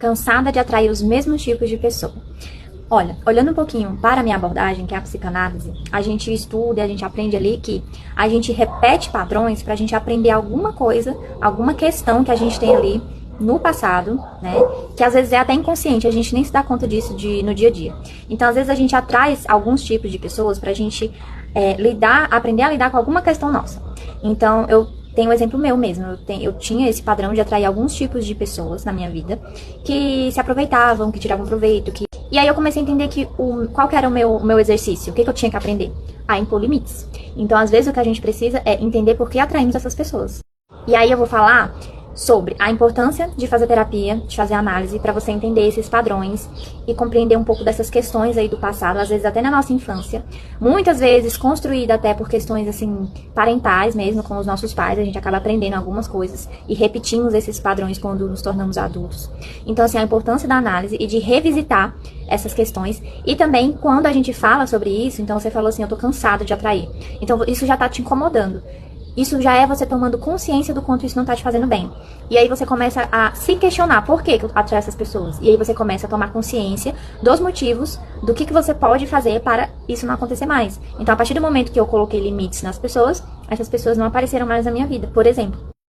cansada de atrair os mesmos tipos de pessoa. Olha, olhando um pouquinho para a minha abordagem, que é a psicanálise, a gente estuda e a gente aprende ali que a gente repete padrões para a gente aprender alguma coisa, alguma questão que a gente tem ali no passado, né? Que às vezes é até inconsciente, a gente nem se dá conta disso no dia a dia. Então, às vezes a gente atrai alguns tipos de pessoas pra gente aprender a lidar com alguma questão nossa. Então, eu tenho um exemplo meu mesmo. Eu tinha esse padrão de atrair alguns tipos de pessoas na minha vida que se aproveitavam, que tiravam proveito, E aí eu comecei a entender qual que era o meu exercício, o que eu tinha que aprender? A impor limites. Então, às vezes, o que a gente precisa é entender por que atraímos essas pessoas. E aí eu vou falar sobre a importância de fazer terapia, de fazer análise, para você entender esses padrões e compreender um pouco dessas questões aí do passado, às vezes até na nossa infância, muitas vezes construída até por questões assim parentais mesmo, com os nossos pais, a gente acaba aprendendo algumas coisas e repetimos esses padrões quando nos tornamos adultos. Então, assim, a importância da análise e de revisitar essas questões, e também quando a gente fala sobre isso, então você falou assim, eu tô cansado de atrair, então isso já tá te incomodando. Isso já é você tomando consciência do quanto isso não tá te fazendo bem. E aí você começa a se questionar por que eu atraio essas pessoas. E aí você começa a tomar consciência dos motivos, do que você pode fazer para isso não acontecer mais. Então, a partir do momento que eu coloquei limites nas pessoas, essas pessoas não apareceram mais na minha vida, por exemplo.